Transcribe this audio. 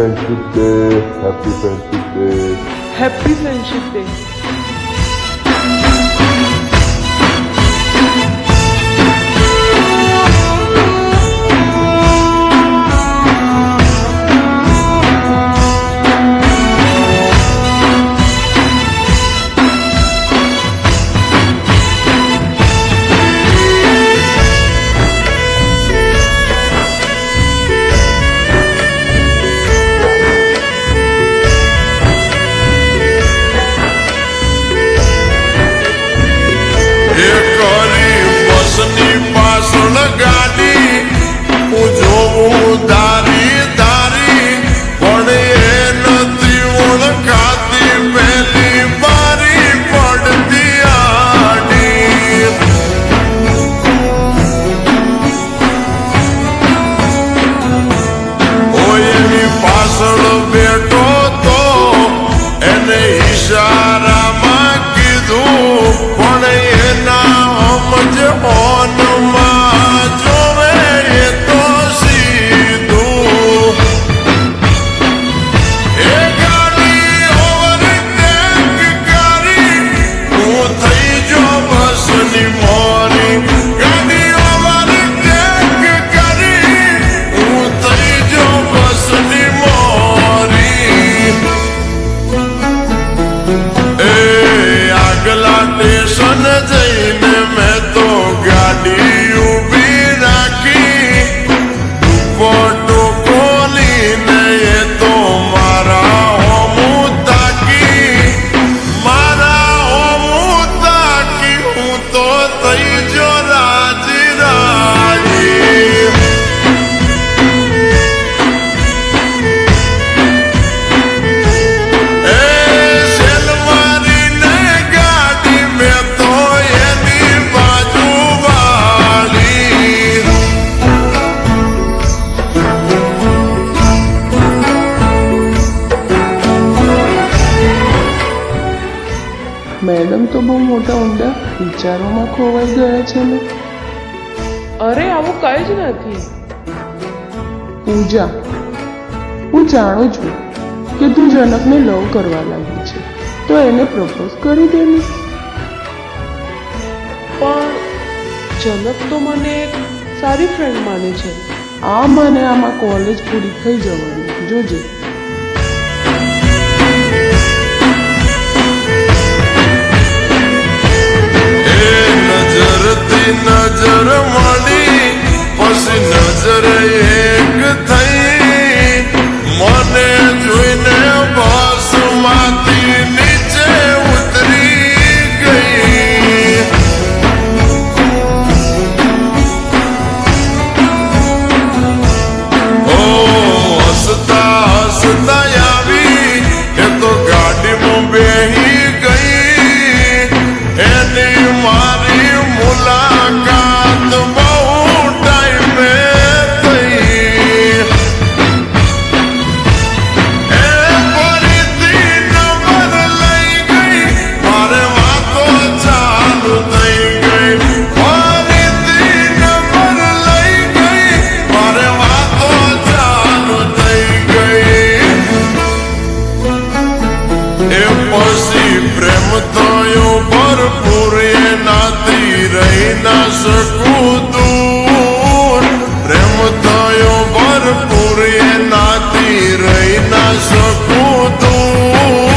Friendship Day. Happy Friendship Day. Happy Friendship Day. Madam તો બહુ મોટા ઊંડા વિચારોમાં ખોવાઈ ગયા છે ને. અરે આવું કઈ જ નથી. પૂજા, હું જાણું છું કે તું જનકને લવ કરવા લાગી છે, તો એને પ્રપોઝ કરી દે ને. પણ જનક તો મને એક સારી ફ્રેન્ડ માને છે. મને આમાં કોલેજ પૂરી થઈ જવાની, જોજે. નજર મળી પછી નજર એક થઈ, મને જોઈને બસ માંથી નીચે ઉતરી ગઈ. ઓ હસતા હસતા આવી એ તો ગાડીમાં બેહી ગઈ. એની મારી મુલાકાત બહુ ટાઈમે થઈ. એ ફરીથી નંબર લઈ ગઈ, મારે વાતો ચાલુ થઈ ગઈ. ફરીથી નંબર લઈ ગઈ, મારે વાતો ચાલુ થઈ ગઈ. એ પછી પ્રેમ થયો ભરપૂર, એનાથી રહી ના શકું દૂર. પ્રેમ થયો ભરપૂર, એનાથી રહી ના શકું દૂર.